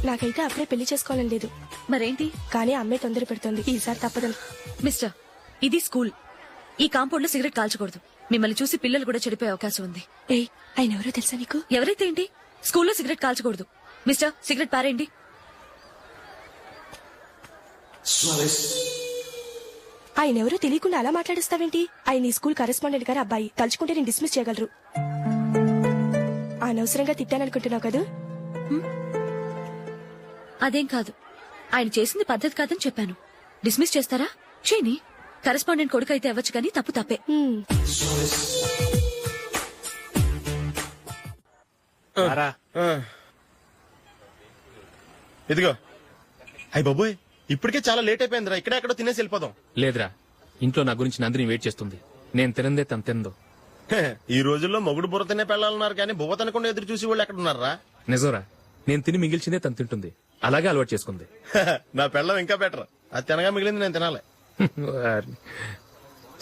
నాకైతే అప్పుడే పెళ్లి చేసుకోవాలని లేదు. మరేంటి? కానీ అమ్మే తొందర పెడుతోంది. ఈసారి తప్పదు. మిస్టర్, ఇది స్కూల్. ఈ కాంపౌండ్ లో సిగరెట్ కాల్చకూడదు. మిమ్మల్ని చూసి పిల్లలు కూడా చెడిపోయే అవకాశం ఉంది. ఏయ్, ఆయన ఎవరో తెలుసా నీకు? ఎవరైతే ఏంటి, స్కూల్లో సిగరెట్ కాల్చకూడదు. మిస్టర్, సిగరెట్ పారేయండి. ఆయన ఎవరో తెలియకుండా అలా మాట్లాడిస్తావేంటి? ఆయన ఈ స్కూల్ కరెస్పాండెంట్ గారి అబ్బాయి. తలుచుకుంటే నేను డిస్మిస్ చేయగలరు. అనవసరంగా తిట్టాననుకుంటున్నావు కదా? అదేం కాదు, ఆయన చేసింది పద్ధతి కాదని చెప్పాను. డిస్మిస్ చేస్తారా? చేయని. కరెస్పాండెంట్ కొడుకు అయితే అవ్వచ్చు కానీ తప్పు తప్పే. ఇదిగో. అయ్య బాబోయ్, ఇప్పటికే చాలా లేట్ అయిపోయిందిరా. ఇక్కడెక్కడో తినేసి వెళ్ళిపోదాం. లేదురా, ఇంట్లో నా గురించి నందిని వెయిట్ చేస్తుంది. నేను తినందే తను తిందో. ఈ రోజుల్లో మొగుడు బుర్ర తినే పెళ్ళాలన్నారు కానీ బువ్వ తినకుండా ఎదురు చూసి వాళ్ళు ఎక్కడ ఉన్నారా? నిజంరా, నేను తిని మిగిల్చిందే తను తింటుంది. అలాగే అలవాటు చేసుకుంది. నా పెళ్ళం ఇంకా బెటర్. అది తినగా మిగిలింది నేను తినాలి.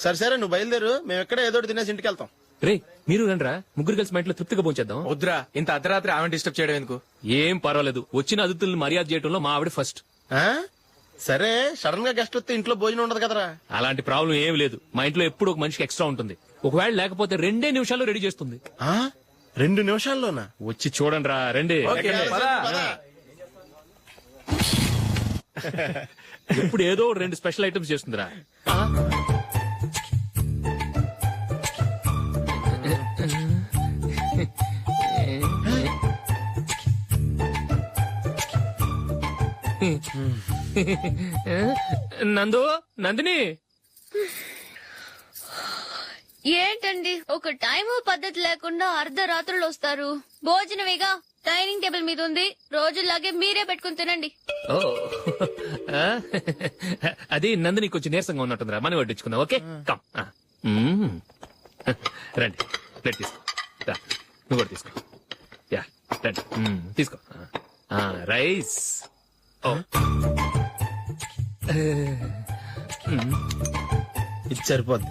సరే సరే, నువ్వు బయలుదేరు. మేము ఎక్కడ ఏదో తినేసి ఇంటికి వెళ్తాం. రే, మీరు రండిరా, ముగ్గురు కలిసి మా ఇంట్లో తృప్తిగా పోంచేద్దాం. వద్దురా, ఇంత అర్ధరాత్రి ఆమె డిస్టర్బ్ చేయడం ఎందుకు? ఏం పర్వాలేదు, వచ్చిన అతిథులను మర్యాద చేయడంలో మా ఆవిడ ఫస్ట్. ఆ? సరే, సడన్ గా గెస్ట్ వస్తే ఇంట్లో భోజనం ఉండదు కదరా? అలాంటి ప్రాబ్లం ఏం లేదు. మా ఇంట్లో ఎప్పుడు ఒక మనిషికి ఎక్స్ట్రా ఉంటుంది. ఒకవేళ లేకపోతే 2 నిమిషాల్లో రెడీ చేస్తుంది. 2 నిమిషాల్లోనా? వచ్చి చూడండి రా, రండి. ఎప్పుడు ఏదో 2 స్పెషల్ ఐటమ్స్ చేస్తుందిరా. నందు, నందిని. ఏంటండి ఒక టైము పద్ధతి లేకుండా అర్ధరాత్రులు వస్తారు? భోజనమేగా డైనింగ్ టేబుల్ మీద ఉంది. రోజులాగే మీరే పెట్టుకుని తినండి. ఓ, అది నందిని కొంచెం నీరసంగా ఉన్నట్టుందిరా. మనం వడ్డించుకుందాం. Okay, come. రండి, ప్లేట్ తీసుకో. రా, నువ్వు కూడా తీసుకో. యా, రండి, తీసుకో. రైస్. ఓ, ఇది సరిపోద్ది.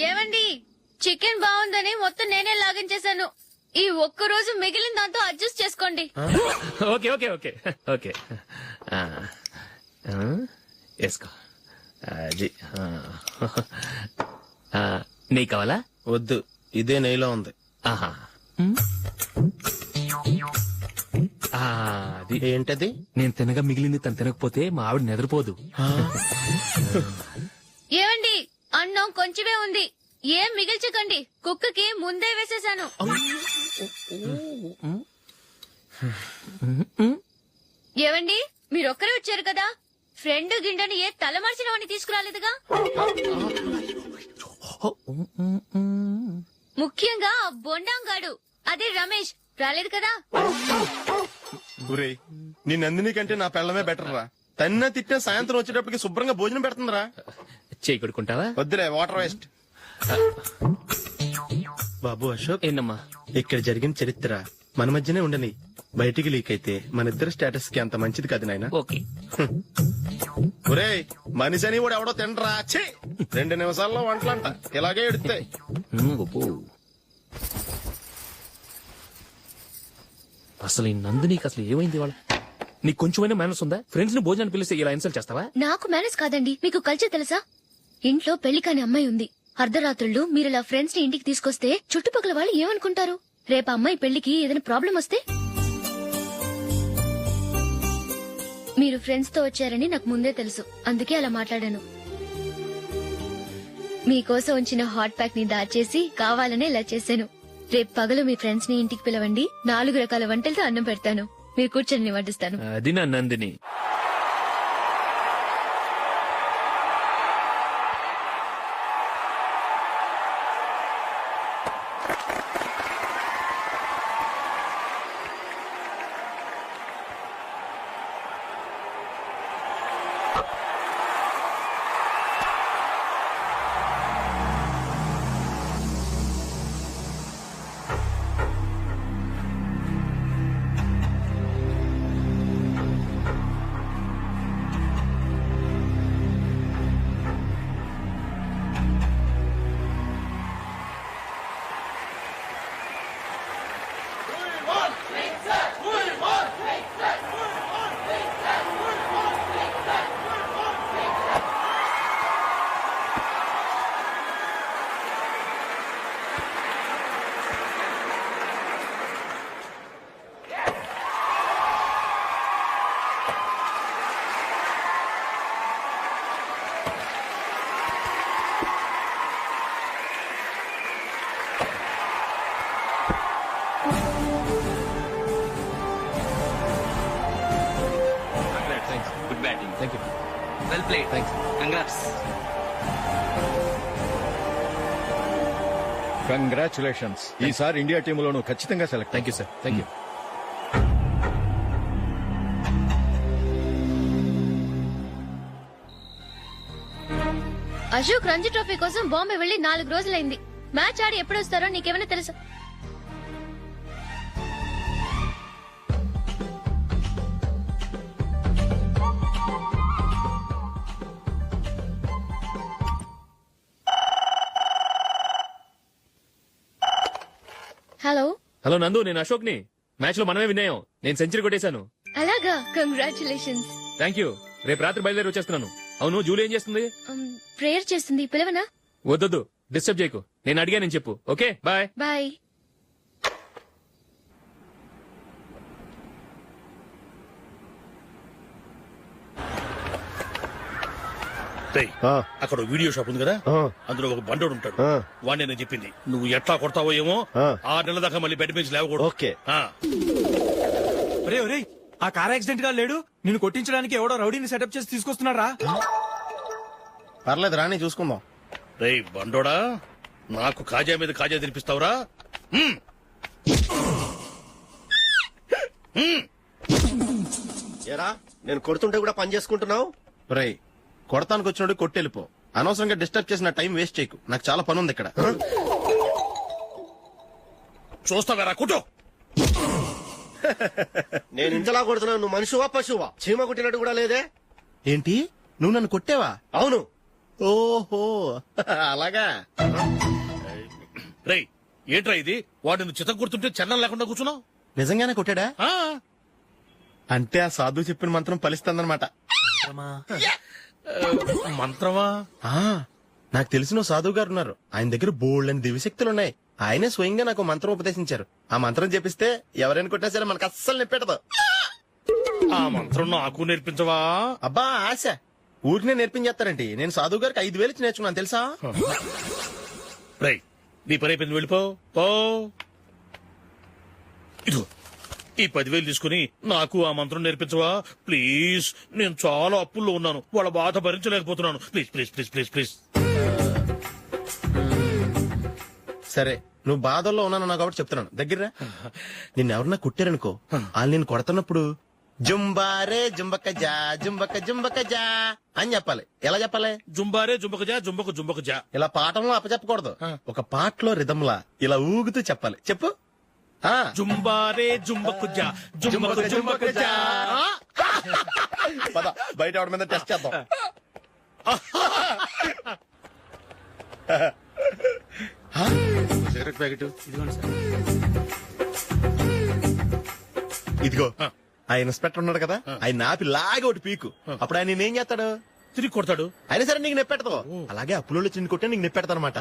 ఏమండి, చికెన్ బాగుందని మొత్తం నేనే లాగించేశాను. ఈ ఒక్క రోజు మిగిలిన దాంతో అడ్జస్ట్ చేసుకోండి. Okay okay okay okay. వేసుకో. అది నెయ్యి కావాలా? వద్దు, ఇదే నెయ్యిలో ఉంది. ఆహా, అది ఏంటది? నేను తినగా మిగిలింది తను తినకపోతే మా ఆవిడ నిద్రపోదు. ఏమండి, అన్నం కొంచెమే ఉంది. ఏం మిగిల్చకండి. కుక్కకి ముందే వేసేశాను. ఏవండి, మీరొక్కరే వచ్చారు కదా, ఫ్రెండ్ గిండని ఏ తలమార్చిన వాడిని తీసుకురాలేదుగా? ముఖ్యంగా ఆ బొండాంగాడు, అదే రమేష్, రాలేదు కదా? ఊరేయ్, నీ నందిని కంటే నా పెళ్ళమే బెటర్ రా. తన్న తిట్టిన సాయంత్రం వచ్చేటప్పటికి శుభ్రంగా భోజనం పెడుతుందిరా. చేయి కొడుకుంటావా? వద్దులే, వాటర్ వేస్ట్. బాబు అశోక్, ఏంటమ్మా? ఇక్కడ జరిగిన చరిత్ర మన మధ్యనే ఉండని. బయటికి లీక్ అయితే మన ఇద్దరు స్టేటస్ కి అంత మంచిది కాదు నాయన. ఓకే. ఒరేయ్, మనిషి అని కూడా ఎవడో తినరా. 2 నిమిషాల్లో వంటలంట ఇలాగే ఎడుతాయి. అసలు ఈ నందినికి అసలు ఏమైంది? వాళ్ళ నీకు కొంచెమైనా మేనస్ ఉందా? ఫ్రెండ్స్ ని భోజనాన్ని పిలిస్తే ఇలా ఇన్సల్ట్ చేస్తావా? నాకు మేనేజ్ కాదండి, మీకు కల్చర్ తెలుసా? ఇంట్లో పెళ్లి కాని అమ్మాయి ఉంది. అర్ధరాత్రుళ్ళు మీరు ఇలా ఫ్రెండ్స్ ని ఇంటికి తీసుకొస్తే చుట్టుపక్కల వాళ్ళు ఏమనుకుంటారు? రేపు అమ్మాయి పెళ్లికి ఏదైనా ప్రాబ్లం వస్తే? మీరు ఫ్రెండ్స్ తో వచ్చారని నాకు ముందే తెలుసు, అందుకే అలా మాట్లాడాను. మీకోసం ఉంచిన హాట్ ప్యాక్ ని దాచేసి కావాలనే ఇలా చేశాను. రేపు పగలు మీ ఫ్రెండ్స్ ని ఇంటికి పిలవండి. 4 రకాల వంటలతో అన్నం పెడతాను. మీరు కూర్చొని వడ్డిస్తాను. అది నా Nandini. Well played. Congrats. Congratulations. ఈసారి ఇండియా టీంలోను ఖచ్చితంగా select. Thank you sir, thank you. Ashok Ranji trophy కోసం బాంబే వెళ్లి 4 రోజులైంది. మ్యాచ్ ఆడి ఎప్పుడు వస్తారో నీకేమైనా తెలుసా? హలో. హలో నందు, నేను అశోక్ ని. మ్యాచ్ లో మనమే విన్నాయం. నేను సెంచరీ కొట్టేశాను. అలాగా, కంగ్రాచులేషన్స్. Thank you. రేపు రాత్రి బయలుదేరి వచ్చేస్తున్నాను. అవును, జూలీ ఏం చేస్తుంది? ప్రేయర్ చేస్తుంది. పిలవనా? వద్దొద్దు, డిస్టర్బ్ చేయకు. నేను అడిగానని చెప్పు. Okay, bye. బాయ్. రేయ్, అక్కడ వీడియో షాప్ ఉంది కదా, అందులో ఒక బండోడు ఉంటాడు. వాడిని నేను చెప్పింది నువ్వు ఎట్లా కొడతావో ఏమో. 6 నెలల దాకా మళ్ళీ బెడ్ మీద లేవకూడదు. ఓకే. ఒరే ఒరే, ఆ కార్ యాక్సిడెంట్ గా లేడు. నిన్ను కొట్టించడానికి ఎవడో రౌడీని సెటప్ చేసి తీసుకొస్తున్నారా? పర్లేదు రాని చూసుకుందాం. రేయ్ బండోడా, నాకు కాజా మీద కాజా తినిపిస్తావురా? ఏరా, నేను కొడుతుంటే కూడా పని చేసుకుంటున్నావు? రేయ్, కొడతానికి వచ్చినోడు కొట్టెళ్ళిపో. అనవసరంగా డిస్టర్బ్ చేసిన టైం వేస్ట్ చేయకు. నాకు చాలా పని ఉంది ఇక్కడ. చూస్తావేరా కుట్టు. నేను ఇంతలా కొడుతున్నావు, నువ్వు మనుషువా పశువా? చీమ కుట్టినట్టు కూడా లేదే. ఏంటి, నువ్వు నన్ను కొట్టావా? అవును. ఓహో అలాగా. రేయ్ ఏంట్రా ఇది? వాడిని చిత్త గుర్తుంటే చన్నం లేకుండా కూర్చున్నావు. నిజంగానే కొట్టాడా? అంటే ఆ సాధువు చెప్పిన మంత్రం ఫలిస్తుందన్నమాట. మంత్రమా? నాకు తెలిసిన సాధువు గారు ఉన్నారు. ఆయన దగ్గర బోల్డని దివ్యశక్తులున్నాయి. ఆయనే స్వయంగా నాకు మంత్రం ఉపదేశించారు. ఆ మంత్రం చెప్పిస్తే ఎవరైనా కొట్టినా సరే మనకు అస్సలు నిప్పెట్టదు. ఆ మంత్రం నాకు నేర్పించవా? అబ్బా ఆశ, ఊరినే నేర్పించేస్తారండి. నేను సాధువు గారికి 5,000 ఇచ్చి నేర్చుకున్నాను తెలుసా? రైట్, నీ పని అయిపోయింది, వెళ్ళిపో. ఇదిగో ఈ 10,000 తీసుకుని నాకు ఆ మంత్రం నేర్పించవా ప్లీజ్? నేను చాలా అప్పుల్లో ఉన్నాను, వాళ్ళ బాధ భరించలేకపోతున్నాను. Please please please please please. సరే, నువ్వు బాధల్లో ఉన్నాను నాకు కాబట్టి చెప్తున్నాను. దగ్గర నిన్ను ఎవరన్నా కుట్టారనుకో, వాళ్ళు నేను కొడుతున్నప్పుడు జుంబారే జుంబక జా జుంబక జుంబక జా అని చెప్పాలి. ఎలా చెప్పాలి? జుంబారే జుంబక జా జుంబక జుంబక జా. ఇలా పాఠంలో అప్పచెప్పకూడదు. ఒక పాటలో రిధంలా ఇలా ఊగుతూ చెప్పాలి. చెప్పు. జుంబారే జుంబకు జా జుంబకు జుంబకు జా. పద బయట ఆవిడ మీద టెస్ట్ చేద్దాం. సిగరెట్ ప్యాకెట్ ఇదిగో. ఆ ఇన్స్పెక్టర్ ఉన్నాడు కదా, ఆయన నాపి లాగే ఒకటి పీకు. అప్పుడు ఆయన నేనేం చేస్తాడు? తిరిగి కొడతాడు. అయినా సరే నీకు నెప్పెడతావు. అలాగే అప్పులో చిన్న కొట్టే నీకు నెప్పెడతా అనమాట.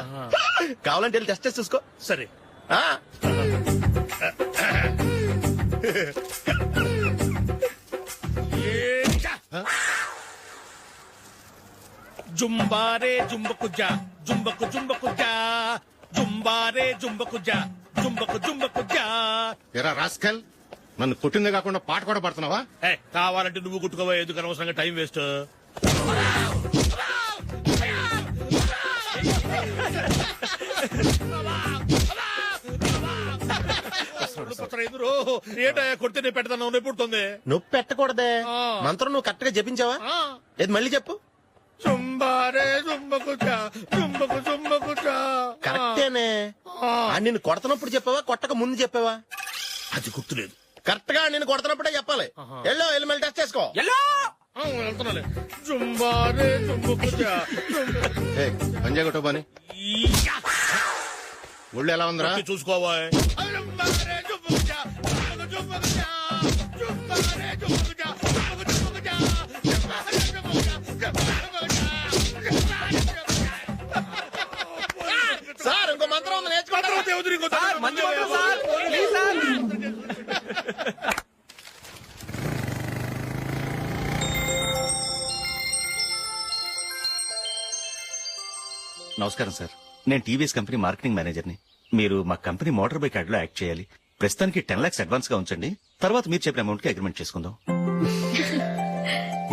కావాలంటే వెళ్ళి టెస్ట్ చేసి చూసుకో. సరే. జుంబారే జుంబకు జా జుంబకు జుంబకు జా జుంబారే జుంబకు జా జుంబకు జుంబకు జా. ఎరా రాస్కల్, నన్ను కొట్టిందే కాకుండా పాట కూడా పడుతున్నావా? కావాలంటే నువ్వు కుట్టుకోవా, ఎందుకు అనవసరంగా టైం వేస్ట్. ఏంటయ్యా కొడితే నేను పెడతాను, నొప్పి పుడుతుంది. నొప్పి పెట్టకూడదే. మంత్రం నువ్వు కరెక్ట్ గా జపించావా? ఏది మళ్ళీ చెప్పు. కరెక్టేనే. నిన్ను కొడుతున్నప్పుడు చెప్పావా, కొట్టక ముందు చెప్పావా? అది గుర్తులేదు. కరెక్ట్ గా నేను కొడుతున్నప్పుడే చెప్పాలి. వెళ్ళి మళ్ళీ టెస్ట్ చేసుకో. పంజా కొట్టబాని ఒళ్ళు ఎలా ఉందిరా చూసుకోవా. సార్ ఇంకో మంత్రం ఉంది, నేర్చుకుంటారు. నమస్కారం సార్, నేను టీవీఎస్ కంపెనీ మార్కెటింగ్ మేనేజర్ని. మీరు మా కంపెనీ మోటార్ బైక్ యాడ్ లో యాక్ట్ చేయాలి. ప్రస్తుతానికి 10 lakhs అడ్వాన్స్ గా ఉంచండి, తర్వాత మీరు చెప్పిన అమౌంట్ కి అగ్రిమెంట్ చేసుకుందాం.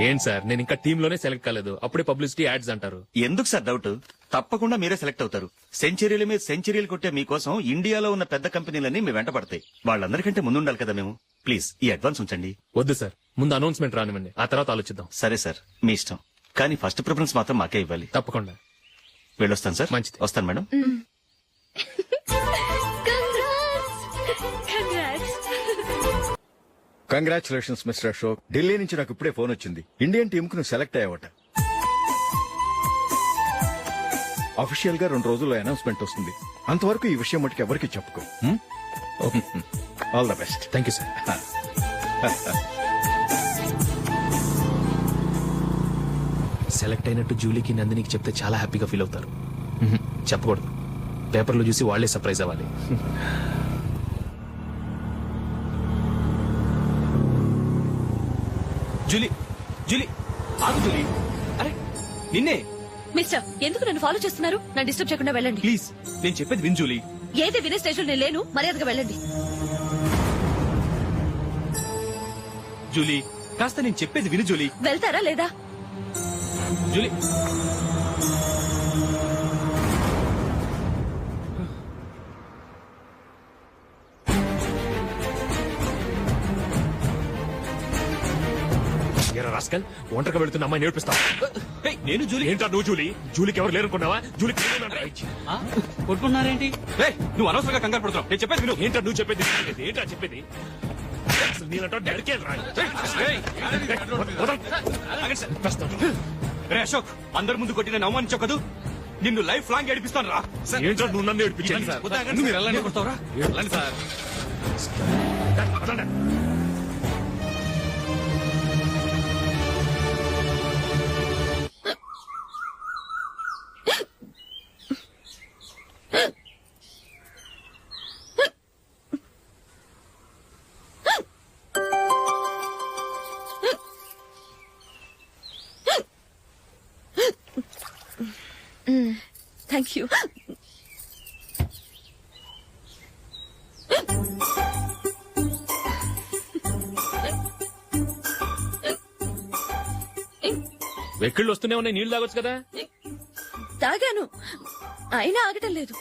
ఏంటి సార్ నేను ఇంకా టీమ్ లోనే సెలెక్ట్ కాలేదు, అప్పుడే పబ్లిసిటీ యాడ్స్ అంటారు. ఎందుకు సార్ డౌట్? తప్పకుండా మీరే సెలెక్ట్ అవుతారు. సెంచరీల మీద సెంచరీలు కొట్టే మీకోసం ఇండియాలో ఉన్న పెద్ద కంపెనీలన్నీ మీ వెంట పడతాయి. వాళ్ళందరికంటే ముందుండాలి కదా మేము. ప్లీజ్ ఈ అడ్వాన్స్ ఉంచండి. వద్దు సార్, ముందు అనౌన్స్మెంట్ రానివ్వండి, ఆ తర్వాత ఆలోచిద్దాం. సరే సార్, మీ ఇష్టం. కానీ ఫస్ట్ ప్రిఫరెన్స్ మాత్రం మాకే ఇవ్వాలి. తప్పకుండా. వెళ్ళొస్తాను సార్. మంచిది. వస్తాను madam. Congratulations mister Ashok. Delhi నుంచి నాకు ఇప్పుడే ఫోన్ వచ్చింది. ఇండియన్ టీమ్ కు నువ్వు సెలెక్ట్ అయ్యావట. అఫీషియల్ గా 2 రోజుల్లో అనౌన్స్మెంట్ వస్తుంది. అంతవరకు ఈ విషయం మటుకు ఎవరికి చెప్పుకో. All the best. Thank you sir. Select అయినట్టు జూలీకి నందినికి చెప్తే చాలా హ్యాపీగా ఫీల్ అవుతారు. చెప్పకూడదు, పేపర్లో చూసి వాళ్లే సర్ప్రైజ్ అవ్వాలి. జూలీ జూలీ ఆగు జూలీ. అరే నిన్నే. మిస్టర్, ఎందుకు నన్ను ఫాలో చేస్తున్నారు? నన్ను డిస్టర్బ్ చేయకుండా వెళ్ళండి ప్లీజ్, నేను చెప్పేది విన్ జూలీ. ఏది వినే స్టేజ్ నేను లేను, మర్యాదగా వెళ్ళండి. జూలీ కాస్త నేను చెప్పేది విను జూలీ. వెళ్తారా లేదా? జూలీ రాస్కల్, ఒంటరిగా వెళుతున్న అమ్మాయి నేర్పిస్తా. నేను జూలీ. ఏంటా నువ్వు జూలీ? జూలీకి ఎవరు లేరుకున్నావా? జూలీకి కొట్టుకున్నారేంటి? నువ్వు అనవసరంగా కంగారు పడుతున్నావు. నేను చెప్పేది విను. ఏంటా నువ్వు చెప్పేది? ఏంటా చెప్పేది? అసలు నేనంటో డరికే రాయి. రే అశోక్, అందరి ముందు కొట్టి నేను అవమానించావు కదూ. నిన్ను లైఫ్ లాంగ్ ఏడిపిస్తాను రా. ఏంటో నువ్వు నన్ను ఏడిపించాలి. మీరు ఎలా కొడతావురా? Sir thank you. వెక్కిళ్ళు వస్తూనే ఉన్నాయి, నీళ్లు తాగొచ్చు కదా. తాగాను, అయినా ఆగటం లేదు.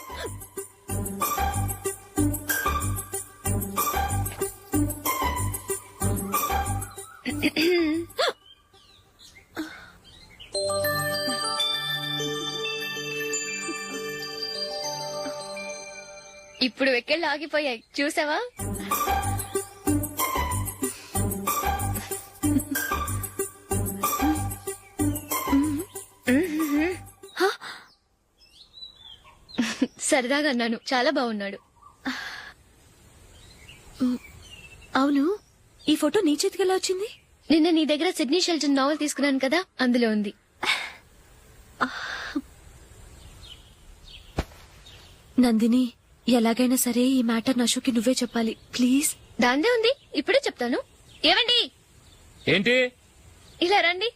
ఇప్పుడు వెక్కెళ్ళు ఆగిపోయాయి, చూసావా? సరదాగా అన్నాను, చాలా బాగున్నాడు. అవును, ఈ ఫోటో నీ చేతికి ఎలా వచ్చింది? నిన్న నీ దగ్గర సిడ్నీ షెల్టన్ నావెల్ తీసుకున్నాను కదా, అందులో ఉంది. నందిని, ఎలాగైనా సరే ఈ మ్యాటర్ నషుకి నువ్వే చెప్పాలి ప్లీజ్. దాందే ఉంది, ఇప్పుడే చెప్తాను. ఏవండి, ఏంటి ఇలా రండి.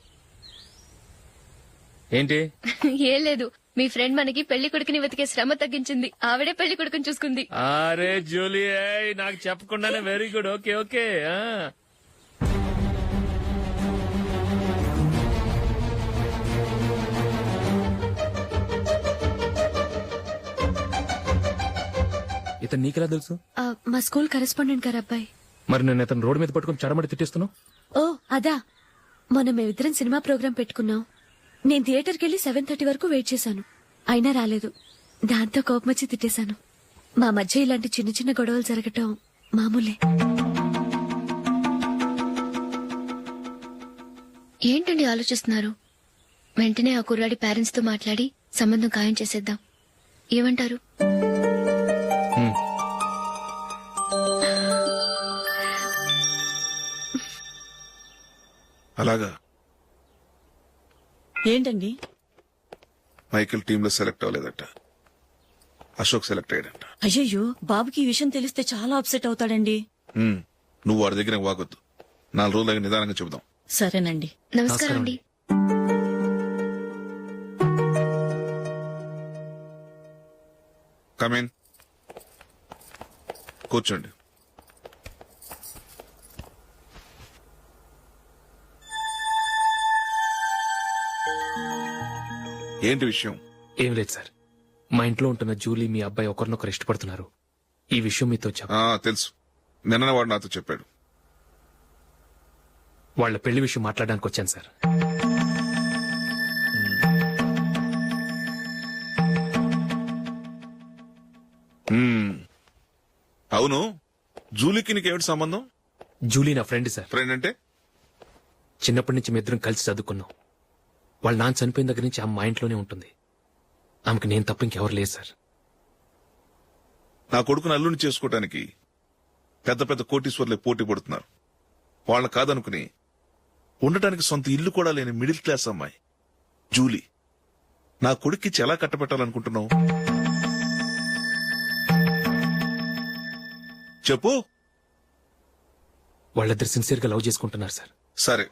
ఏంటి? ఏం లేదు, మీ ఫ్రెండ్ మనకి పెళ్లి కొడుకుని వెతికే శ్రమ తగ్గించింది. ఆవిడే పెళ్లి కొడుకుని చూసుకుంది. అరే జూలీ, నాకు చెప్పకుండానే వెరీ గుడ్. Okay okay. ఇతను నీకెలా తెలుసు? మా స్కూల్ కరెస్పాండెంట్ గారు అబ్బాయి. మరి నేను ఇతను రోడ్డు మీద పట్టుకుని చడమడి తిట్టేస్తున్నావు. ఓ అదా, మొన్న మేమిద్దరం సినిమా ప్రోగ్రాం పెట్టుకున్నాం. నేను థియేటర్కి వెళ్లి 7:30 వరకు వెయిట్ చేశాను, అయినా రాలేదు. దాంతో కోపమొచ్చి తిట్టేశాను. మా మధ్య ఇలాంటి చిన్న చిన్న గొడవలు జరగటం మామూలే. ఏంటండి ఆలోచిస్తున్నారు? వెంటనే ఆ కుర్రాడి పేరెంట్స్ తో మాట్లాడి సంబంధం ఖాయం చేసేద్దాం. ఏమంటారు? అలాగా? ఏంటండి? మైకిల్ టీమ్ లో సెలెక్ట్ అవ్వలేదట, అశోక్ సెలెక్ట్ అయ్యాడంట. అయ్యయ్యో, బాబుకి ఈ విషయం తెలిస్తే చాలా అప్సెట్ అవుతాడండి. నువ్వు వాడి దగ్గర వాగొద్దు. 4 రోజులకి నిదానంగా చెబుదాం. సరేనండి. నమస్కారం అండి. కమేన్, కూర్చోండి. ఏంటి విషయం? ఏం లేదు సార్, మా ఇంట్లో ఉంటున్న జూలీ మీ అబ్బాయి ఒకరినొకరు ఇష్టపడుతున్నారు. ఈ విషయం మీతో తెలుసు, నిన్న వాడు నాతో చెప్పాడు. వాళ్ళ పెళ్లి విషయం మాట్లాడడానికి వచ్చాను సార్. అవును, జూలీకి నీకేమిటి సంబంధం? జూలీ నా ఫ్రెండ్ సార్. ఫ్రెండ్ అంటే? చిన్నప్పటి నుంచి మీ ఇద్దరం కలిసి చదువుకున్నాం. వాళ్ళ నాన్న చనిపోయిన దగ్గర నుంచి ఆమె మా ఇంట్లోనే ఉంటుంది. ఆమెకు నేను తప్ప ఇంకెవరు లేదు సార్. నా కొడుకును అల్లుని చేసుకోవటానికి పెద్ద పెద్ద కోటీశ్వర్లే పోటీ పడుతున్నారు. వాళ్ళని కాదనుకుని ఉండటానికి సొంత ఇల్లు కూడా లేని మిడిల్ క్లాస్ అమ్మాయి జూలీ నా కొడుక్కిచ్చి ఎలా కట్టబెట్టాలనుకుంటున్నావు? చెప్పు. వాళ్ళిద్దరు సిన్సియర్ గా లవ్ చేసుకుంటున్నారు సార్. సరే,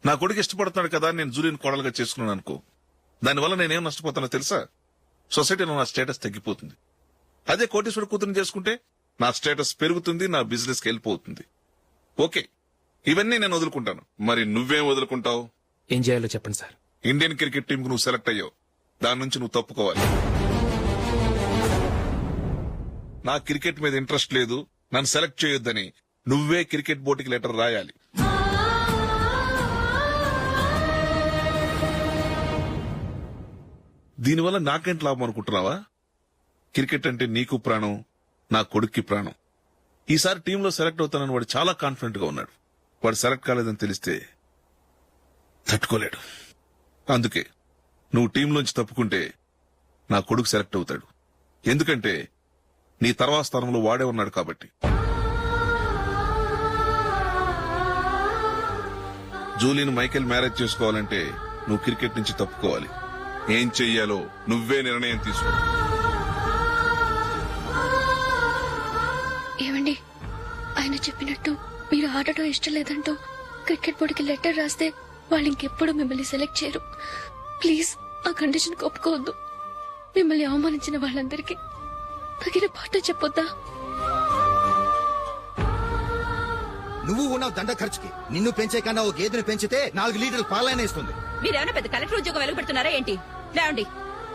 నా కొడుకు ఇష్టపడుతున్నాడు కదా, నేను జూలీని కోడలుగా చేసుకున్నాను అనుకో. దానివల్ల నేనేం నష్టపోతానో తెలుసా? సొసైటీలో నా స్టేటస్ తగ్గిపోతుంది. అదే కోటీశ్వర కూతురుని చేసుకుంటే నా స్టేటస్ పెరుగుతుంది, నా బిజినెస్కి వెళ్ళిపోతుంది. ఓకే, ఇవన్నీ నేను వదులుకుంటాను. మరి నువ్వేం వదులుకుంటావు? ఏం చేయాలో చెప్పండి సార్. ఇండియన్ క్రికెట్ టీంకు నువ్వు సెలెక్ట్ అయ్యావు, దాని నుంచి నువ్వు తప్పుకోవాలి. నా క్రికెట్ మీద ఇంట్రెస్ట్ లేదు, నన్ను సెలెక్ట్ చేయొద్దని నువ్వే క్రికెట్ బోర్డుకి లెటర్ రాయాలి. దీనివల్ల నాకేంటి లాభం అనుకుంటున్నావా? క్రికెట్ అంటే నీకు ప్రాణం, నా కొడుక్కి ప్రాణం. ఈసారి టీంలో సెలెక్ట్ అవుతానని వాడు చాలా కాన్ఫిడెంట్ గా ఉన్నాడు. వాడు సెలెక్ట్ కాలేదని తెలిస్తే తట్టుకోలేడు. అందుకే నువ్వు టీంలోంచి తప్పుకుంటే నా కొడుకు సెలెక్ట్ అవుతాడు. ఎందుకంటే నీ తర్వాత స్థానంలో వాడే ఉన్నాడు కాబట్టి. జూలీని మైకేల్ మ్యారేజ్ చేసుకోవాలంటే నువ్వు క్రికెట్ నుంచి తప్పుకోవాలి. ఏం చెయ్యాలో నువ్వే నిర్ణయం తీసుకో. ఏమండి, ఆయన చెప్పినట్టు మీరు ఆడటం ఇష్టం లేదంటూ క్రికెట్ బోర్డుకి లెటర్ రాస్తే వాళ్ళు ఇంకెప్పుడు మిమ్మల్ని సెలెక్ట్ చేయరు. ప్లీజ్ ఆ కండిషన్ ఒప్పుకోవద్దు. మిమ్మల్ని అవమానించిన వాళ్ళందరికీ తగిన పాట చెప్పొద్దా? నువ్వు ఉన్నావు దండ ఖర్చుకి. నిన్ను పెంచే కన్నా ఓ గేదెను పెంచితే 4 లీటర్లు పాలైన ఇస్తుంది. మీరేమైనా పెద్ద కలెక్టర్ ఉద్యోగం వెలుగుపెడుతున్నారా ఏంటి? లేవండి,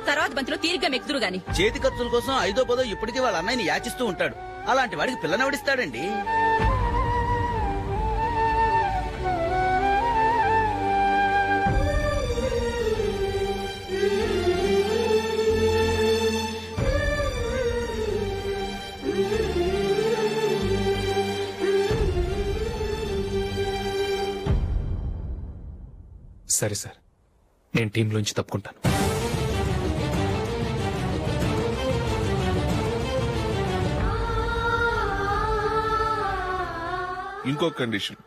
తర్వాత బంతిలో తీరిగ్గా మెక్కుదురు గాని. చేతి ఖర్చుల కోసం 5ో 10ో ఇప్పటికీ వాళ్ళ అన్నయ్యని యాచిస్తూ ఉంటాడు. అలాంటి వాడికి పిల్లనవడిస్తాడండి. సరే సార్, నేను టీంలోంచి తప్పుకుంటాను. ఇంకో కండిషన్,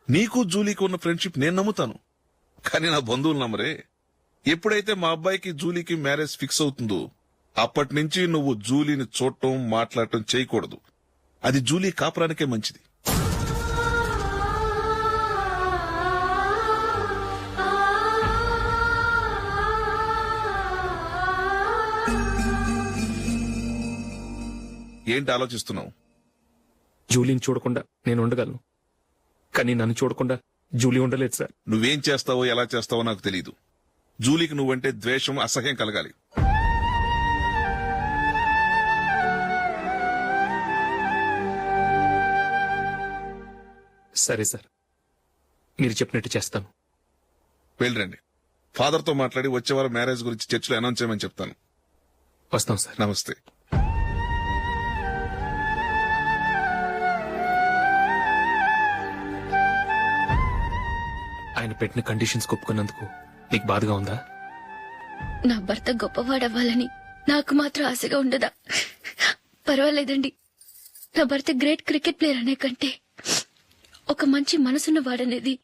నీకు జూలీకి ఉన్న ఫ్రెండ్షిప్ నేను నమ్ముతాను, కానీ నా బంధువులు నమ్మరే. ఎప్పుడైతే మా అబ్బాయికి జూలీకి మ్యారేజ్ ఫిక్స్ అవుతుందో అప్పటి నుంచి నువ్వు జూలీని చూడటం మాట్లాడటం చేయకూడదు. అది జూలీ కాపురానికే మంచిది. ఏంటి ఆలోచిస్తున్నావు? జూలీని చూడకుండా నేను ఉండగలను, కానీ నన్ను చూడకుండా జూలీ ఉండలేదు సార్. నువ్వేం చేస్తావో ఎలా చేస్తావో నాకు తెలీదు. జూలీకి నువ్వంటే ద్వేషం, అసహ్యం కలగాలి. సరే సార్, మీరు చెప్పినట్టు చేస్తాను. వెళ్ళండి, ఫాదర్తో మాట్లాడి వచ్చే వారం మ్యారేజ్ గురించి చర్చలో అనౌన్స్ చేయమని చెప్తాను. వస్తాం సార్. నమస్తే. ఆయన పెట్టిన కండిషన్స్ ఒప్పుకున్నందుకు నీకు బాధగా ఉందా? నా భర్త గొప్పవాడవ్వాలని నాకు మాత్రం ఆశగా ఉండదా? పర్వాలేదండి, నా భర్త గ్రేట్ క్రికెట్ ప్లేయర్ అనే కంటే ఒక మంచి మనసున్న వాడనేది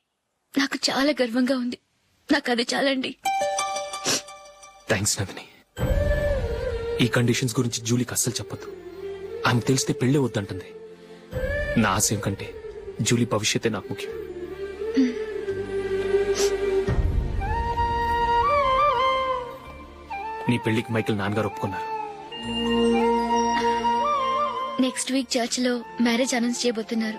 నాకు చాలా గర్వంగా ఉంది. నాకు అది చాలండి. థ్యాంక్స్ నందిని. ఈ కండిషన్స్ గురించి జూలీకి అస్సలు చెప్పొద్దు. ఆమెకు తెలిస్తే పెళ్లే వద్దంటుంది. నా ఆశయం కంటే జూలీ భవిష్యత్తే నాకు ముఖ్యం. నీ పెళ్లికి మైకేల్ నాన్నగారు ఒప్పుకున్నారు. నెక్స్ట్ వీక్ చర్చ్ లో మ్యారేజ్ అనౌన్స్ చేయబోతున్నారు.